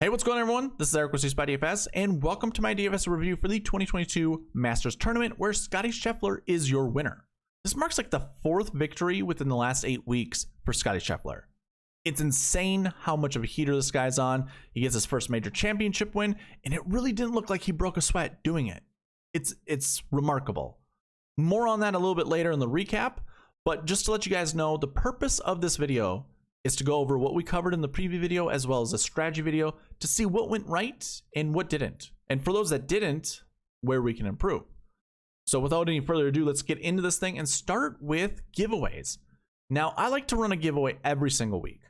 Hey, what's going on, everyone? This is Eric with SweetSpotDFS, and welcome to my DFS review for the 2022 Masters Tournament, where Scottie Scheffler is your winner. This marks like the fourth victory within the last 8 weeks for Scottie Scheffler. It's insane how much of a heater this guy's on. He gets his first major championship win, and it really didn't look like he broke a sweat doing it. It's remarkable. More on that a little bit later in the recap, but just to let you guys know, the purpose of this video is to go over what we covered in the preview video as well as a strategy video to see what went right and what didn't. And for those that didn't, where we can improve. So without any further ado, let's get into this thing and start with giveaways. Now, I like to run a giveaway every single week,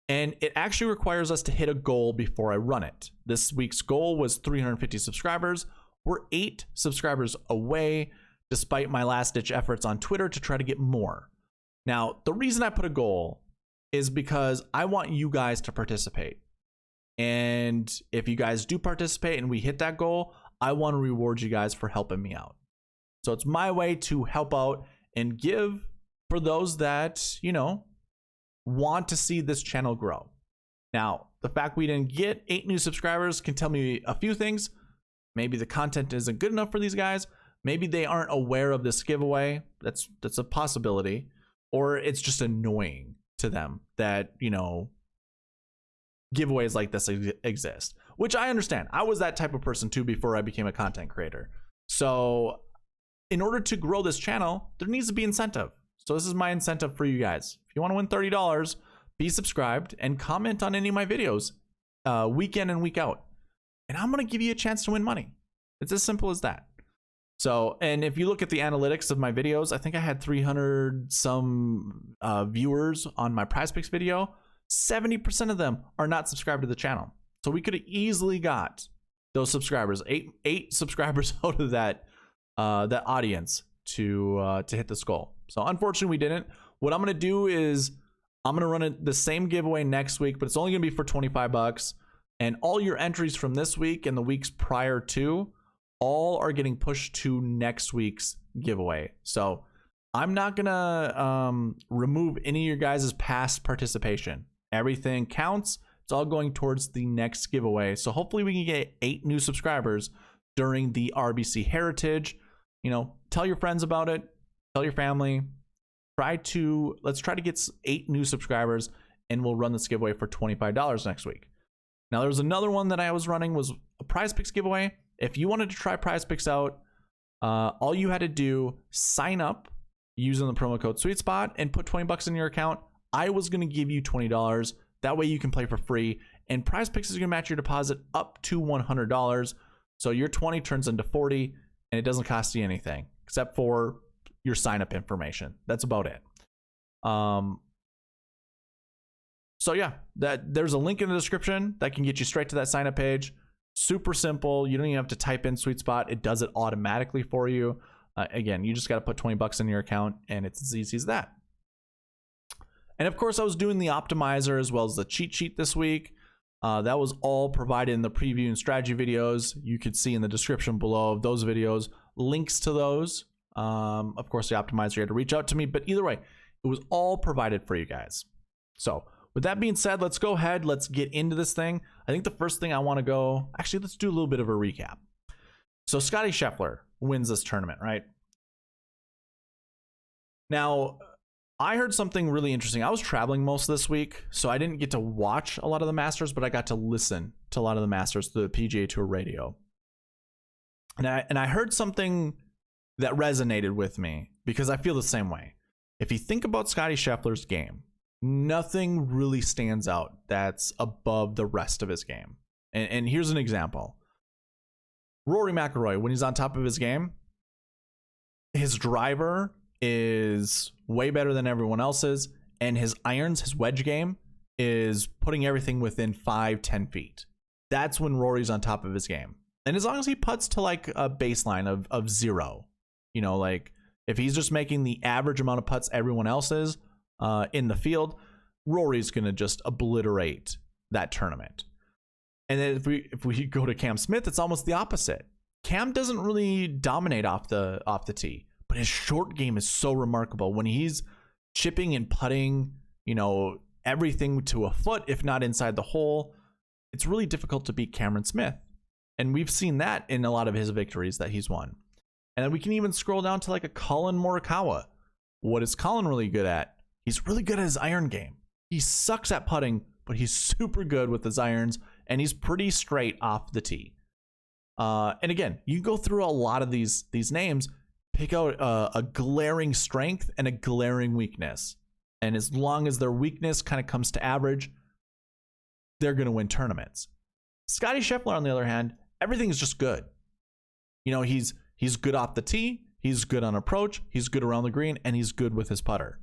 and it actually requires us to hit a goal before I run it. This week's goal was 350 subscribers. We're 8 subscribers away, despite my last-ditch efforts on Twitter to try to get more. Now, the reason I put a goal is because I want you guys to participate. And if you guys do participate and we hit that goal, I want to reward you guys for helping me out. So it's my way to help out and give for those that, you know, want to see this channel grow. Now, the fact we didn't get 8 new subscribers can tell me a few things. Maybe the content isn't good enough for these guys. Maybe they aren't aware of this giveaway. That's a possibility. Or it's just annoying to them that, you know, giveaways like this exist, which I understand. I was that type of person too before I became a content creator. So in order to grow this channel, there needs to be incentive. So this is my incentive for you guys. If you want to win $30, be subscribed and comment on any of my videos week in and week out, and I'm going to give you a chance to win money. It's as simple as that. So, and if you look at the analytics of my videos, I think I had 300 some viewers on my Prize Picks video. 70% of them are not subscribed to the channel. So we could have easily got those subscribers, eight subscribers out of that audience to hit this goal. So unfortunately we didn't. What I'm going to do is I'm going to run the same giveaway next week, but it's only going to be for $25. And all your entries from this week and the weeks prior to all are getting pushed to next week's giveaway. So I'm not gonna remove any of your guys' past participation. Everything counts. It's all going towards the next giveaway. So hopefully we can get 8 new subscribers during the RBC Heritage. You know, tell your friends about it. Tell your family. Let's try to get 8 new subscribers, and we'll run this giveaway for $25 next week. Now, there was another one that I was running, was a Prize Picks giveaway. If you wanted to try Prize Picks out, all you had to do, sign up using the promo code SweetSpot and put $20 in your account. I was going to give you $20. That way you can play for free. And Prize Picks is going to match your deposit up to $100. So your 20 turns into 40, and it doesn't cost you anything except for your sign up information. That's about it. So yeah, there's a link in the description that can get you straight to that sign up page. Super simple. You don't even have to type in SweetSpot. It does it automatically for you. Again, you just got to put $20 in your account, and it's as easy as that. And of course, I was doing the optimizer as well as the cheat sheet this week. That was all provided in the preview and strategy videos. You could see in the description below of those videos links to those. Of course, the optimizer, you had to reach out to me, but either way, it was all provided for you guys. So with that being said, let's go ahead. Let's get into this thing. I think the first thing I want to go, actually, let's do a little bit of a recap. So Scottie Scheffler wins this tournament, right? Now, I heard something really interesting. I was traveling most of this week, so I didn't get to watch a lot of the Masters, but I got to listen to a lot of the Masters through the PGA Tour radio. And I heard something that resonated with me because I feel the same way. If you think about Scottie Scheffler's game, nothing really stands out that's above the rest of his game. And here's an example. Rory McIlroy, when he's on top of his game, his driver is way better than everyone else's, and his irons, his wedge game, is putting everything within 5-10 feet. That's when Rory's on top of his game. And as long as he putts to like a baseline of 0, you know, like if he's just making the average amount of putts everyone else is in the field, Rory's gonna just obliterate that tournament. And then if we go to Cam Smith, it's almost the opposite. Cam doesn't really dominate off the tee, but his short game is so remarkable. When he's chipping and putting, you know, everything to a foot, if not inside the hole, it's really difficult to beat Cameron Smith. And we've seen that in a lot of his victories that he's won. And then we can even scroll down to like a Colin Morikawa. What is Colin really good at? He's really good at his iron game. He sucks at putting, but he's super good with his irons, and he's pretty straight off the tee. And again, you go through a lot of these names, pick out a glaring strength and a glaring weakness. And as long as their weakness kind of comes to average, they're going to win tournaments. Scottie Scheffler, on the other hand, everything is just good. You know, he's good off the tee, he's good on approach, he's good around the green, and he's good with his putter.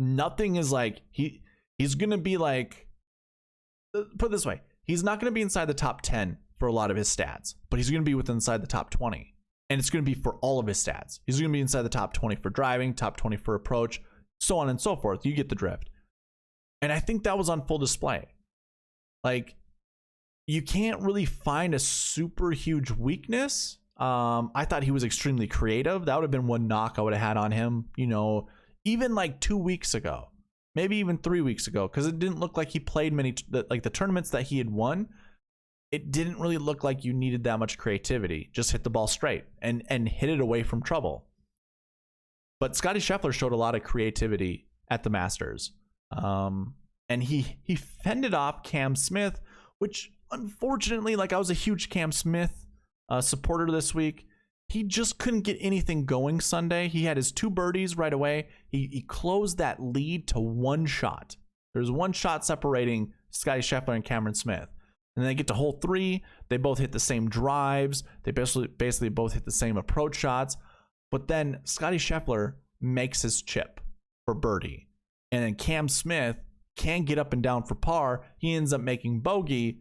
Nothing is like he's going to be like, put it this way, he's not going to be inside the top 10 for a lot of his stats, but he's going to be within inside the top 20. And it's going to be for all of his stats. He's going to be inside the top 20 for driving, top 20 for approach, so on and so forth. You get the drift. And I think that was on full display. Like, you can't really find a super huge weakness. I thought he was extremely creative. That would have been one knock I would have had on him, you know, even like 2 weeks ago, maybe even 3 weeks ago, because it didn't look like he played many, like the tournaments that he had won. It didn't really look like you needed that much creativity. Just hit the ball straight and hit it away from trouble. But Scottie Scheffler showed a lot of creativity at the Masters. And he fended off Cam Smith, which unfortunately, like, I was a huge Cam Smith supporter this week. He just couldn't get anything going Sunday. He had his 2 birdies right away. He closed that lead to 1 shot. There's 1 shot separating Scottie Scheffler and Cameron Smith. And then they get to hole 3. They both hit the same drives. They basically both hit the same approach shots. But then Scottie Scheffler makes his chip for birdie. And then Cam Smith can get up and down for par. He ends up making bogey.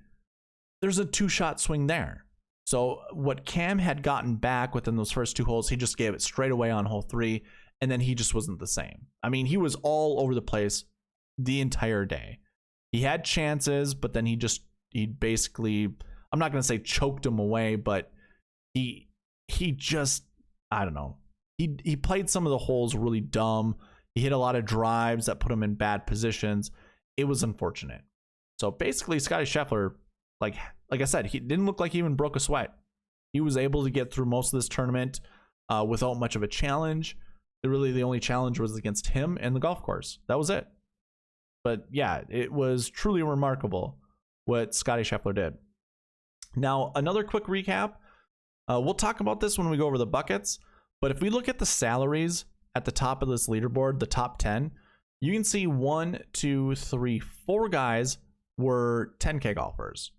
There's a 2-shot swing there. So what Cam had gotten back within those first 2 holes, he just gave it straight away on hole 3. And then he just wasn't the same. I mean, he was all over the place the entire day. He had chances, but then he basically, I'm not going to say choked him away, but he just, I don't know. He played some of the holes really dumb. He hit a lot of drives that put him in bad positions. It was unfortunate. So basically, Scottie Scheffler, like I said, he didn't look like he even broke a sweat. He was able to get through most of this tournament without much of a challenge. Really, the only challenge was against him and the golf course. That was it. But yeah, it was truly remarkable what Scottie Scheffler did. Now, another quick recap. We'll talk about this when we go over the buckets. But if we look at the salaries at the top of this leaderboard, the top 10, you can see 1, 2, 3, 4 guys were 10K golfers.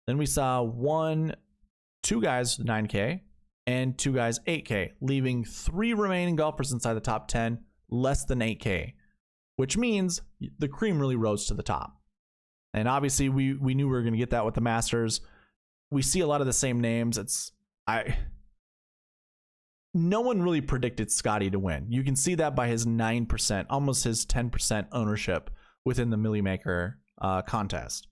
Then we saw 2 guys 9K and 2 guys 8K, leaving 3 remaining golfers inside the top 10 less than 8K, which means the cream really rose to the top. And obviously we knew we were going to get that with the Masters. We see a lot of the same names. No one really predicted Scottie to win. You can see that by his 9%, almost his 10% ownership within the Millie Maker contest.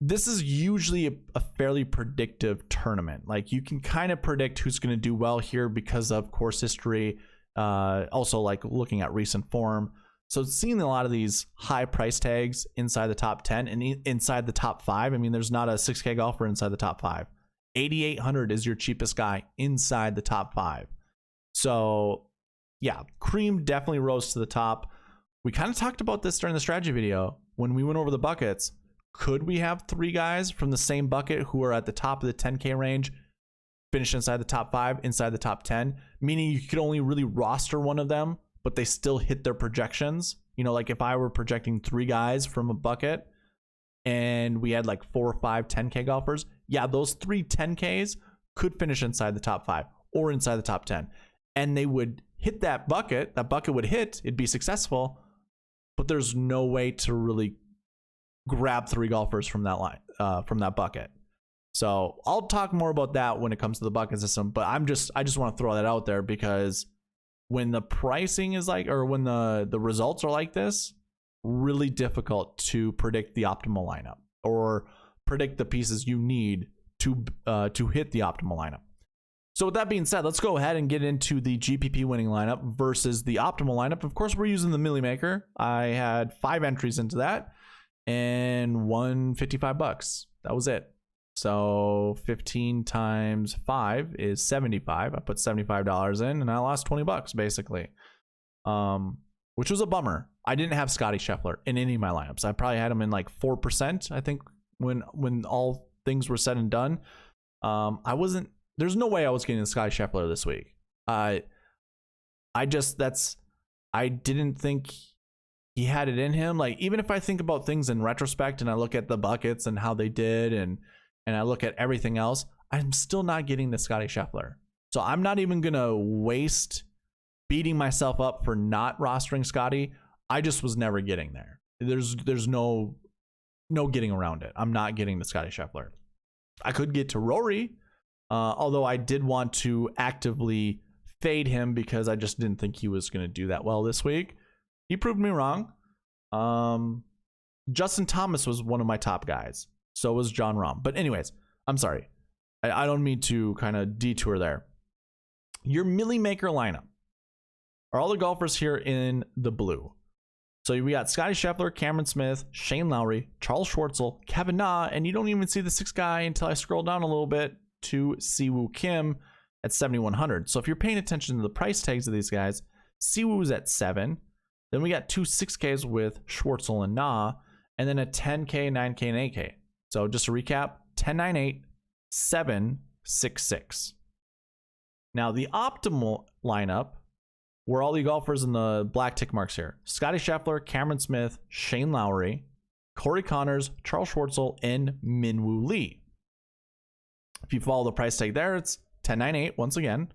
This is usually a fairly predictive tournament. Like, you can kind of predict who's going to do well here because of course history, also like looking at recent form. So seeing a lot of these high price tags inside the top 10 and inside the top 5. I mean, there's not a 6K golfer inside the top 5. 8,800 is your cheapest guy inside the top 5. So yeah, cream definitely rose to the top. We kind of talked about this during the strategy video when we went over the buckets. Could we have 3 guys from the same bucket who are at the top of the 10K range finish inside the top 5, inside the top 10, meaning you could only really roster one of them, but they still hit their projections? You know, like if I were projecting 3 guys from a bucket and we had like 4 or 5 10K golfers, yeah, those 3 10Ks could finish inside the top 5 or inside the top 10. And they would hit that bucket would hit, it'd be successful, but there's no way to really grab 3 golfers from that line, from that bucket. So I'll talk more about that when it comes to the bucket system, but I just want to throw that out there because when the pricing is like, or when the results are like this, really difficult to predict the optimal lineup or predict the pieces you need to hit the optimal lineup. So with that being said, let's go ahead and get into the GPP winning lineup versus the optimal lineup. Of course, we're using the Millie Maker. I had 5 entries into that and won $55. That was it. So 15 times 5 is 75. I put $75 in and I lost $20 basically, which was a bummer. I didn't have Scottie Scheffler in any of my lineups. I probably had him in like 4%. I think when all things were said and done, there's no way I was getting the Scottie Scheffler this week. I didn't think he had it in him. Like, even if I think about things in retrospect and I look at the buckets and how they did and I look at everything else, I'm still not getting the Scottie Scheffler. So I'm not even going to waste beating myself up for not rostering Scottie. I just was never getting there. There's no getting around it. I'm not getting the Scottie Scheffler. I could get to Rory, although I did want to actively fade him because I just didn't think he was going to do that well this week. He proved me wrong. Justin Thomas was one of my top guys. So was John Rahm. But anyways, I'm sorry. I don't mean to kind of detour there. Your Millie Maker lineup are all the golfers here in the blue. So we got Scottie Scheffler, Cameron Smith, Shane Lowry, Charles Schwartzel, Kevin Na, and you don't even see the 6th guy until I scroll down a little bit to Siwoo Kim at 7,100. So if you're paying attention to the price tags of these guys, Siwoo's at 7. Then we got 2 6Ks with Schwartzel and Na, and then a 10K, 9K, and 8K. So just to recap, 1098, 766. Now the optimal lineup were all the golfers in the black tick marks here: Scottie Scheffler, Cameron Smith, Shane Lowry, Corey Connors, Charles Schwartzel, and Minwoo Lee. If you follow the price tag there, it's 1098 once again,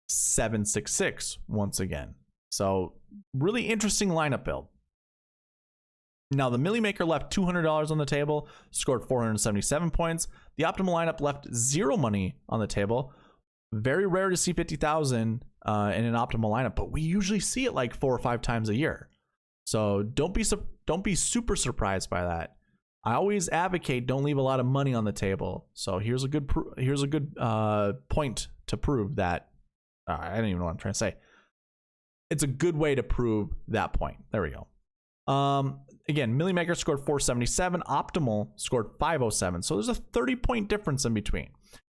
766 once again. So really interesting lineup build. Now the Millie Maker left $200 on the table, scored 477 points. The optimal lineup left 0 money on the table. Very rare to see 50,000 in an optimal lineup, but we usually see it like 4 or 5 times a year. So don't be super surprised by that. I always advocate don't leave a lot of money on the table. So here's a good point to prove that. I don't even know what I'm trying to say. It's a good way to prove that point. There we go. Again, Millie Maker scored 477. Optimal scored 507. So there's a 30-point difference in between.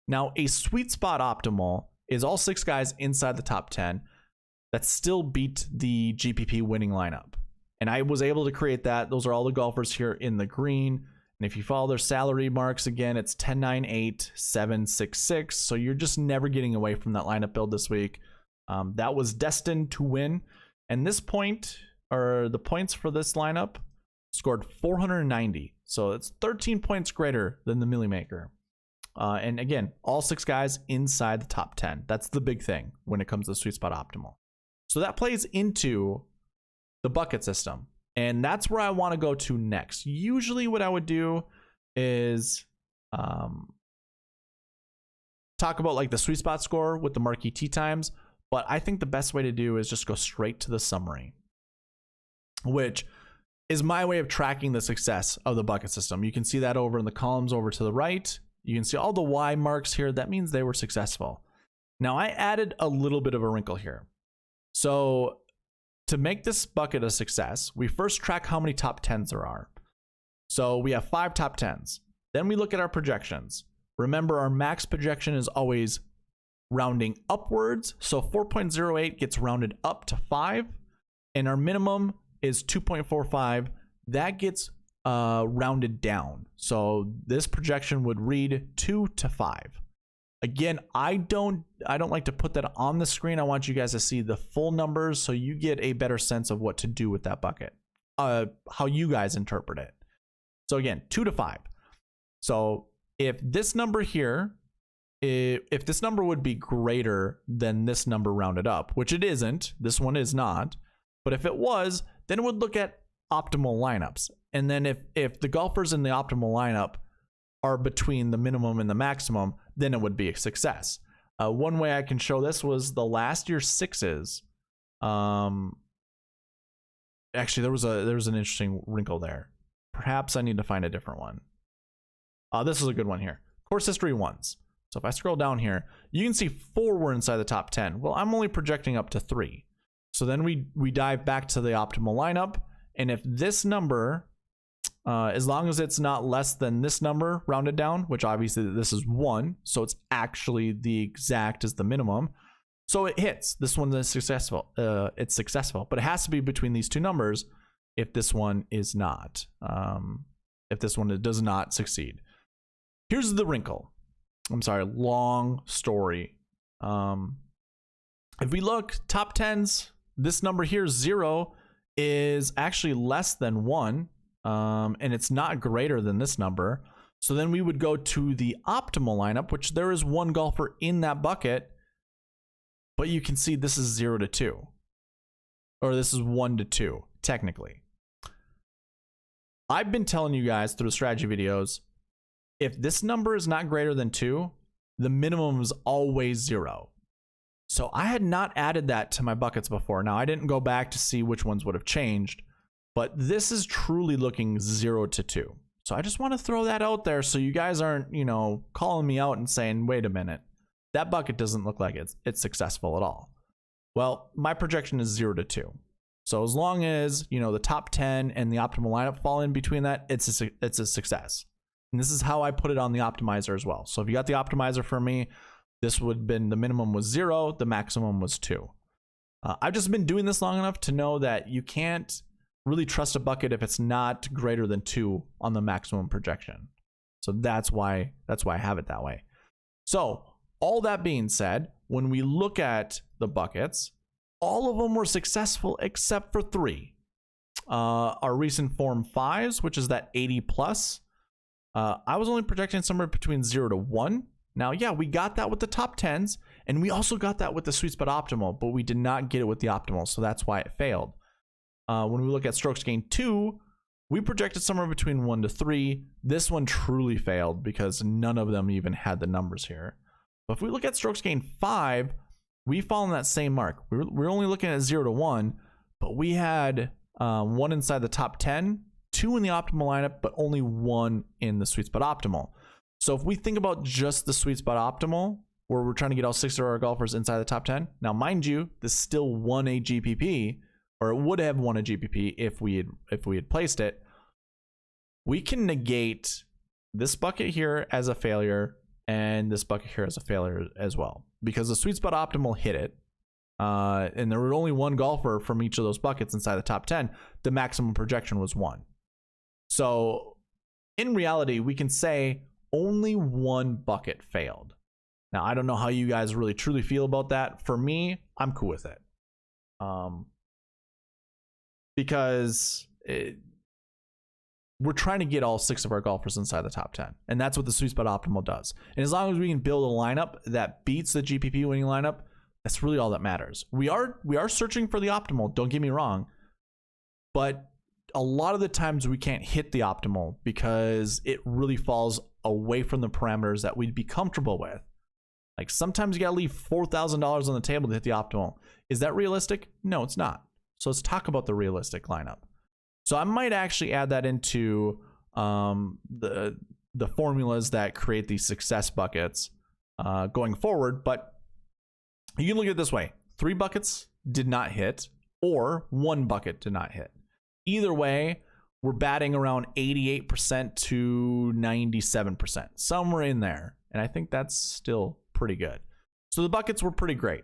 Now, a sweet spot optimal is all 6 guys inside the top 10 that still beat the GPP winning lineup. And I was able to create that. Those are all the golfers here in the green. And if you follow their salary marks, again, it's 1098, 766. So you're just never getting away from that lineup build this week. That was destined to win. And this point, or the points for this lineup, scored 490. So it's 13 points greater than the Millie Maker. And again, all 6 guys inside the top 10. That's the big thing when it comes to Sweet Spot Optimal. So that plays into the bucket system. And that's where I want to go to next. Usually what I would do is talk about like the Sweet Spot Score with the Marquee tee times. But I think the best way to do is just go straight to the summary, which is my way of tracking the success of the bucket system. You can see that over in the columns over to the right. You can see all the Y marks here. That means they were successful. Now I added a little bit of a wrinkle here. So to make this bucket a success, we first track how many top 10s there are. So we have 5 top 10s. Then we look at our projections. Remember, our max projection is always rounding upwards. So 4.08 gets rounded up to 5. And our minimum is 2.45. That gets rounded down. So this projection would read 2 to 5. Again, I don't like to put that on the screen. I want you guys to see the full numbers so you get a better sense of what to do with that bucket, how you guys interpret it. So again, 2 to 5. So if this number here, if this number would be greater than this number rounded up, which it isn't, this one is not, but if it was, then it would look at optimal lineups. And then if the golfers in the optimal lineup are between the minimum and the maximum, then it would be a success. One way I can show this was the last year's 6s. Actually, there was an interesting wrinkle there. Perhaps I need to find a different one. This is a good one here. Course history 1s. So if I scroll down here, you can see 4 were inside the top 10. Well, I'm only projecting up to 3. So then we dive back to the optimal lineup. And if this number, as long as it's not less than this number rounded down, which obviously this is 1, so it's actually the exact as the minimum. So it hits. This one is successful. It's successful, but it has to be between these two numbers if this one is not. If this one does not succeed. Here's the wrinkle. I'm sorry, long story. If we look, top 10s, this number here, 0, is actually less than 1, and it's not greater than this number. So then we would go to the optimal lineup, which there is 1 golfer in that bucket, but you can see this is 0 to 2, or this is 1 to 2, technically. I've been telling you guys through the strategy videos, if this number is not greater than 2, the minimum is always 0. So I had not added that to my buckets before. Now, I didn't go back to see which ones would have changed, but this is truly looking 0 to 2. So I just want to throw that out there so you guys aren't, calling me out and saying, wait a minute, that bucket doesn't look like it's successful at all. Well, my projection is 0 to 2. So as long as, the top 10 and the optimal lineup fall in between that, it's a success. And this is how I put it on the optimizer as well. So if you got the optimizer for me, this would have been the minimum was 0, the maximum was 2. I've just been doing this long enough to know that you can't really trust a bucket if it's not greater than 2 on the maximum projection. So that's why I have it that way. So all that being said, when we look at the buckets, all of them were successful except for 3. Our recent form 5s, which is that 80 plus, I was only projecting somewhere between 0 to 1. Now, yeah, we got that with the top 10s, and we also got that with the SweetSpot Optimal, but we did not get it with the Optimal, so that's why it failed. When we look at strokes gained 2, we projected somewhere between 1 to 3. This one truly failed because none of them even had the numbers here. But if we look at strokes gained 5, we fall in that same mark. We're only looking at 0 to 1, but we had 1 inside the top 10, 2 in the optimal lineup, but only 1 in the SweetSpot Optimal. So if we think about just the SweetSpot Optimal, where we're trying to get all 6 of our golfers inside the top 10, now mind you, this still won a GPP, or it would have won a GPP if we had placed it. We can negate this bucket here as a failure and this bucket here as a failure as well, because the SweetSpot Optimal hit it, and there were only 1 golfer from each of those buckets inside the top 10. The maximum projection was 1. So in reality, we can say only 1 bucket failed. Now, I don't know how you guys really truly feel about that. For me, I'm cool with it. Because we're trying to get all 6 of our golfers inside the top 10. And that's what the SweetSpot Optimal does. And as long as we can build a lineup that beats the GPP winning lineup, that's really all that matters. We are searching for the optimal, don't get me wrong. But a lot of the times we can't hit the optimal because it really falls away from the parameters that we'd be comfortable with. Like sometimes you gotta leave $4,000 on the table to hit the optimal. Is that realistic? No, it's not. So let's talk about the realistic lineup. So I might actually add that into the formulas that create these success buckets going forward. But you can look at it this way: 3 buckets did not hit, or 1 bucket did not hit. Either way, we're batting around 88% to 97%, somewhere in there. And I think that's still pretty good. So the buckets were pretty great.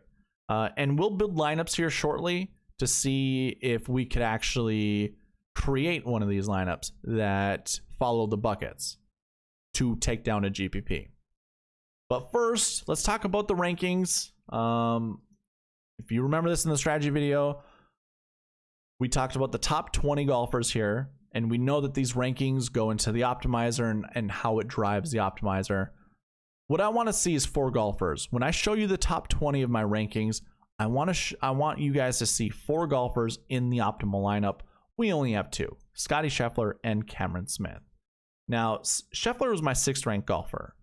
And we'll build lineups here shortly to see if we could actually create one of these lineups that follow the buckets to take down a GPP. But first, let's talk about the rankings. If you remember this in the strategy video, we talked about the top 20 golfers here, and we know that these rankings go into the optimizer and how it drives the optimizer. What I want to see is 4 golfers. When I show you the top 20 of my rankings, I want you guys to see 4 golfers in the optimal lineup. We only have 2, Scottie Scheffler and Cameron Smith. Now, Scheffler was my 6th ranked golfer.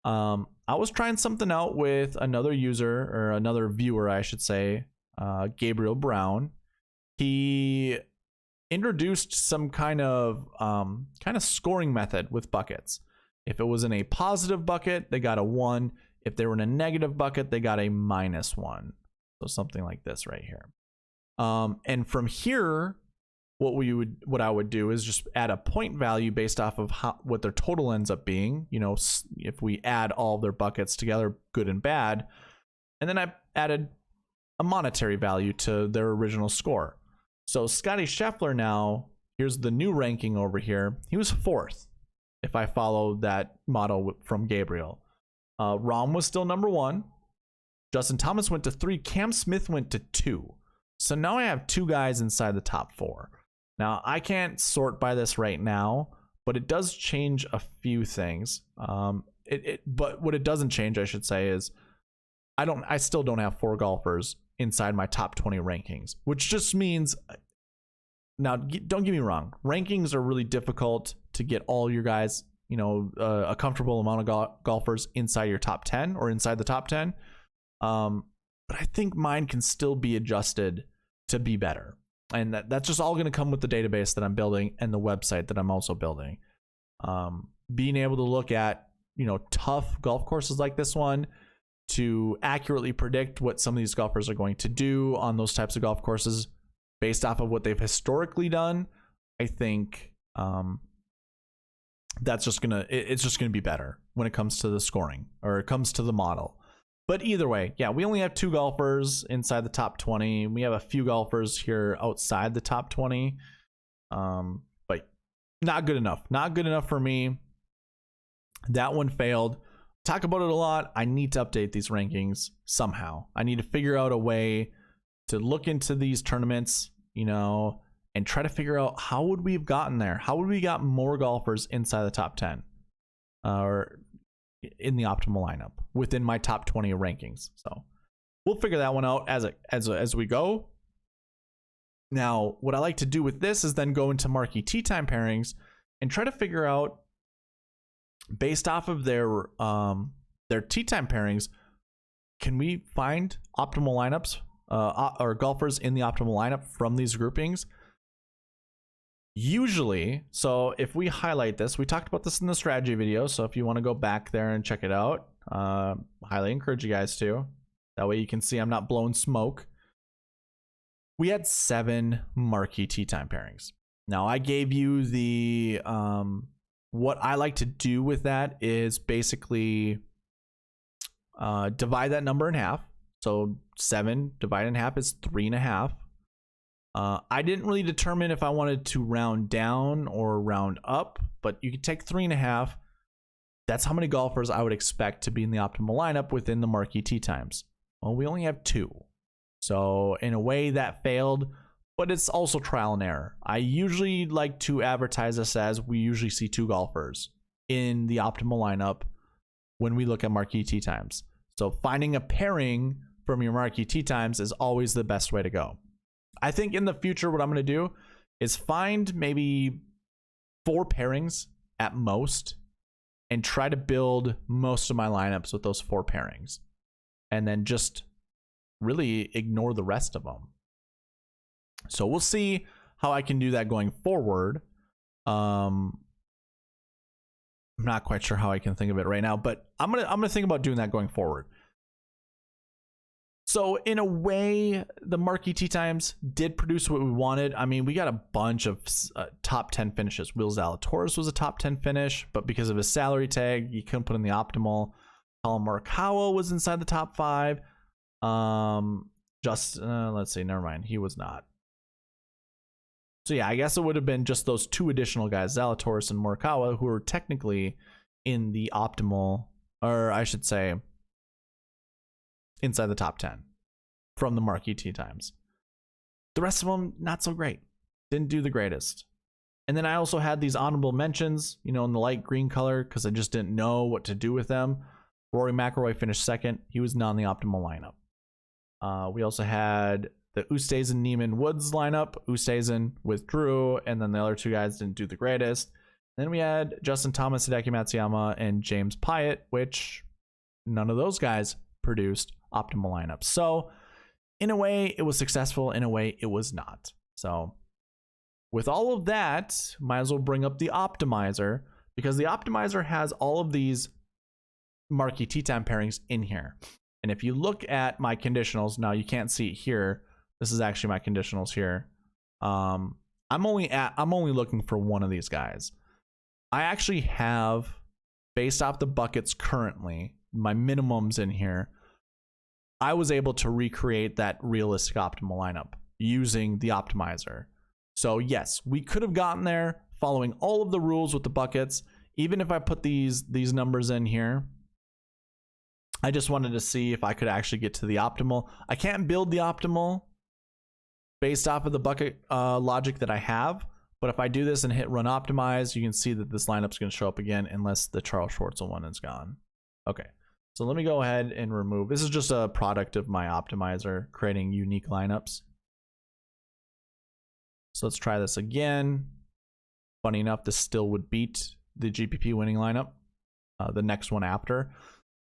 I was trying something out with another user, or another viewer, I should say, Gabriel Brown. He introduced some kind of scoring method with buckets. If it was in a positive bucket, they got a 1. If they were in a negative bucket, they got a -1. So something like this right here. And from here, what I would do is just add a point value based off of what their total ends up being. You know, if we add all their buckets together, good and bad, and then I added a monetary value to their original score. So Scotty Scheffler now, here's the new ranking over here. He was 4th if I follow that model from Gabriel. Rahm was still number 1. Justin Thomas went to 3. Cam Smith went to 2. So now I have 2 guys inside the top 4. Now I can't sort by this right now, but it does change a few things. But what it doesn't change, I should say, is I still don't have 4 golfers inside my top 20 rankings, which just means, now don't get me wrong, rankings are really difficult to get all your guys, you know, a comfortable amount of golfers inside your top 10 or inside the top 10. But I think mine can still be adjusted to be better. And that's just all going to come with the database that I'm building and the website that I'm also building. Being able to look at, you know, tough golf courses like this one to accurately predict what some of these golfers are going to do on those types of golf courses based off of what they've historically done, I think it's just gonna be better when it comes to the scoring, or it comes to the model. But either way, yeah, we only have 2 golfers inside the top 20. We have a few golfers here outside the top 20. But not good enough. Not good enough for me. That one failed. Talk about it a lot. I need to update these rankings somehow. I need to figure out a way to look into these tournaments, you know, and try to figure out how would we have gotten there? How would we got more golfers inside the top 10? Or in the optimal lineup within my top 20 rankings. So we'll figure that one out as we go. Now, what I like to do with this is then go into Marquee Tee Time pairings and try to figure out, based off of their tee time pairings, can we find optimal lineups or golfers in the optimal lineup from these groupings? Usually, so if we highlight this, we talked about this in the strategy video, so if you want to go back there and check it out, highly encourage you guys to. That way you can see I'm not blowing smoke. We had 7 Marquee Tee Time pairings. Now I gave you the what I like to do with that is basically divide that number in half. So 7 divided in half is 3.5. I didn't really determine if I wanted to round down or round up, but you could take 3.5. That's how many golfers I would expect to be in the optimal lineup within the Marquee Tee Times. Well, we only have 2. So in a way that failed, but it's also trial and error. I usually like to advertise this as we usually see 2 golfers in the optimal lineup when we look at Marquee Tee Times. So finding a pairing from your Marquee Tee Times is always the best way to go. I think in the future, what I'm going to do is find maybe 4 pairings at most and try to build most of my lineups with those 4 pairings, and then just really ignore the rest of them. So we'll see how I can do that going forward. I'm not quite sure how I can think of it right now, but I'm gonna think about doing that going forward. So in a way, the Marquee Tee Times did produce what we wanted. I mean, we got a bunch of top 10 finishes. Will Zalatoris was a top 10 finish, but because of his salary tag, you couldn't put in the optimal. Colin Morikawa was inside the top 5. Let's see, never mind, he was not. So yeah, I guess it would have been just those 2 additional guys, Zalatoris and Morikawa, who are technically in the optimal, or I should say, inside the top 10 from the Marquee Tee Times. The rest of them, not so great. Didn't do the greatest. And then I also had these honorable mentions, you know, in the light green color, because I just didn't know what to do with them. Rory McIlroy finished 2nd. He was not in the optimal lineup. We also had the Oosthuizen, Neiman, Woods lineup. Oosthuizen withdrew, and then the other 2 guys didn't do the greatest. Then we had Justin Thomas, Hideki Matsuyama, and James Piot, which none of those guys produced optimal lineups. So in a way it was successful, in a way it was not. So with all of that, might as well bring up the optimizer, because the optimizer has all of these marquee tea time pairings in here. And if you look at my conditionals, now you can't see it here. This is actually my conditionals here. I'm only looking for one of these guys. I actually have, based off the buckets currently, my minimums in here, I was able to recreate that realistic optimal lineup using the optimizer. So yes, we could have gotten there following all of the rules with the buckets. Even if I put these numbers in here, I just wanted to see if I could actually get to the optimal. I can't build the optimal based off of the bucket logic that I have, but if I do this and hit run optimize, you can see that this lineup's going to show up again unless the Charles Schwartzel one is gone. Okay, so let me go ahead and remove. This is just a product of my optimizer creating unique lineups. So let's try this again. Funny enough, this still would beat the GPP winning lineup, the next one after.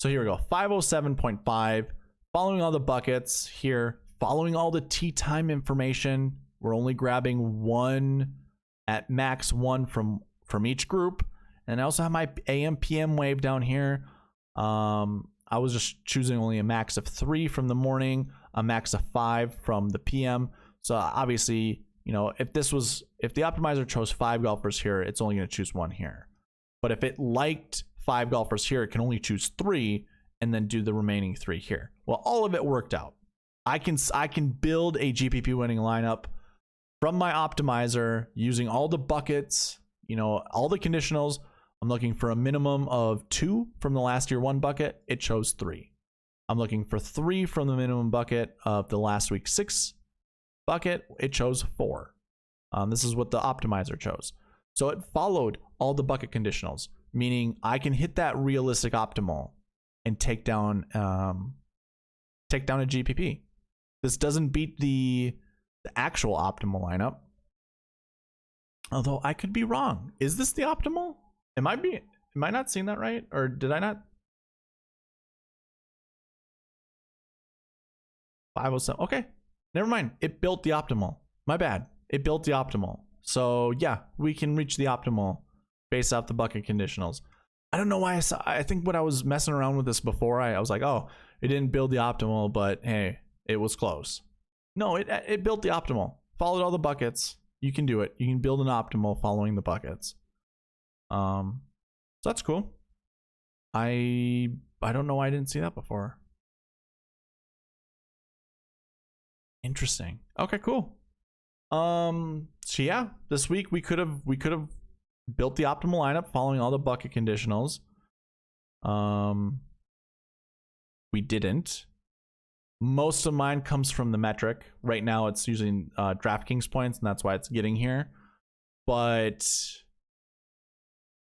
So here we go, 507.5, following all the buckets here, following all the tea time information. We're only grabbing one, at max one from each group. And I also have my AM PM wave down here. I was just choosing only a max of 3 from the morning, a max of 5 from the PM. So obviously, you know, if the optimizer chose 5 golfers here, it's only going to choose 1 here. But if it liked 5 golfers here, it can only choose 3 and then do the remaining 3 here. Well, all of it worked out. I can build a GPP winning lineup from my optimizer using all the buckets, you know, all the conditionals. I'm looking for a minimum of 2 from the last year 1 bucket. It chose 3. I'm looking for 3 from the minimum bucket of the last week 6 bucket. It chose 4. This is what the optimizer chose. So it followed all the bucket conditionals, meaning I can hit that realistic optimal and take down a GPP. This doesn't beat the actual optimal lineup. Although I could be wrong. Is this the optimal? Am I not seeing that right? Or did I not? 507. Okay. Never mind. It built the optimal. My bad. It built the optimal. So yeah, we can reach the optimal based off the bucket conditionals. I don't know why I think when I was messing around with this before, I was like, oh, it didn't build the optimal, but hey, it was close. No, it built the optimal. Followed all the buckets. You can do it. You can build an optimal following the buckets. So that's cool. I don't know why I didn't see that before. Interesting. Okay, cool. So yeah, this week we could have built the optimal lineup following all the bucket conditionals. We didn't. Most of mine comes from the metric. Right now it's using DraftKings points, and that's why it's getting here. But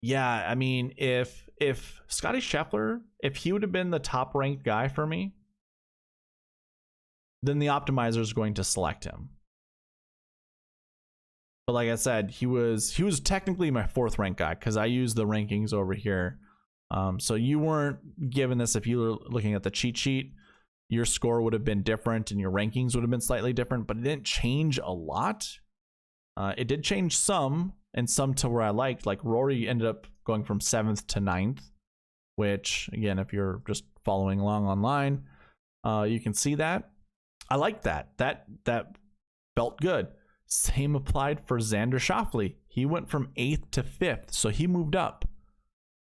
yeah, I mean, if Scottie Scheffler, if he would have been the top ranked guy for me, then the optimizer is going to select him. But like I said, he was technically my 4th ranked guy because I used the rankings over here. So you weren't given this if you were looking at the cheat sheet. Your score would have been different and your rankings would have been slightly different, but it didn't change a lot. It did change some, and some to where I liked. Like Rory ended up going from 7th to 9th, which again, if you're just following along online, you can see that. I like that. That felt good. Same applied for Xander Schauffele. He went from 8th to 5th, so he moved up.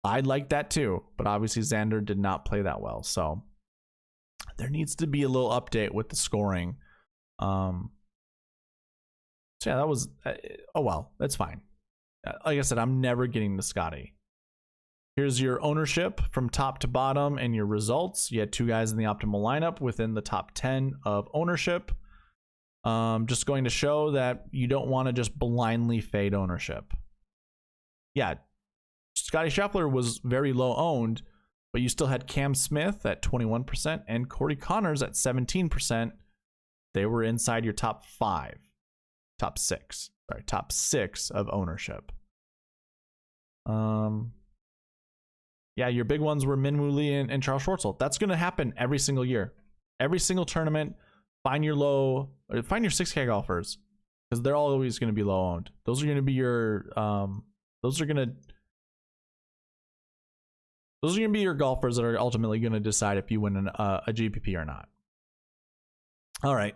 I like that too, but obviously Xander did not play that well, so there needs to be a little update with the scoring. So yeah, that was oh well, that's fine. Like I said, I'm never getting to Scotty. Here's your ownership from top to bottom and your results. You had 2 guys in the optimal lineup within the top 10 of ownership. Just going to show that you don't want to just blindly fade ownership. Yeah, Scottie Scheffler was very low owned, but you still had Cam Smith at 21% and Corey Connors at 17%. They were inside your top 6 of ownership. Yeah, your big ones were Min Woo Lee and Charles Schwartzel. That's going to happen every single year. Every single tournament, find your 6K golfers, because they're always going to be low owned. Those are going to be your Those are going to be your golfers that are ultimately going to decide if you win a GPP or not. All right.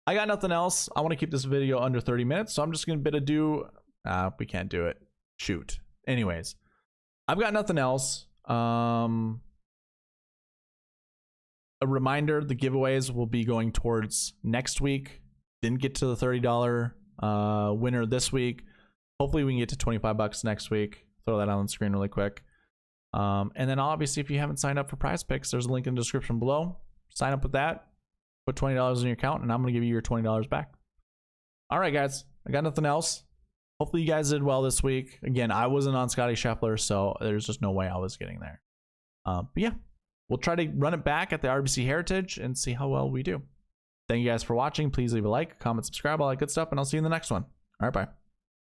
I got nothing else. I want to keep this video under 30 minutes, so I'm just going to bid adieu. We can't do it. Shoot. Anyways, I've got nothing else. A reminder, the giveaways will be going towards next week. Didn't get to the $30 winner this week. Hopefully we can get to 25 bucks next week. Throw that on the screen really quick. And then obviously if you haven't signed up for Prize Picks, there's a link in the description below. Sign up with that. Put $20 in your account and I'm going to give you your $20 back. All right, guys. I got nothing else. Hopefully you guys did well this week. Again, I wasn't on Scottie Scheffler, so there's just no way I was getting there. But yeah, we'll try to run it back at the RBC Heritage and see how well we do. Thank you guys for watching. Please leave a like, comment, subscribe, all that good stuff, and I'll see you in the next one. All right, bye.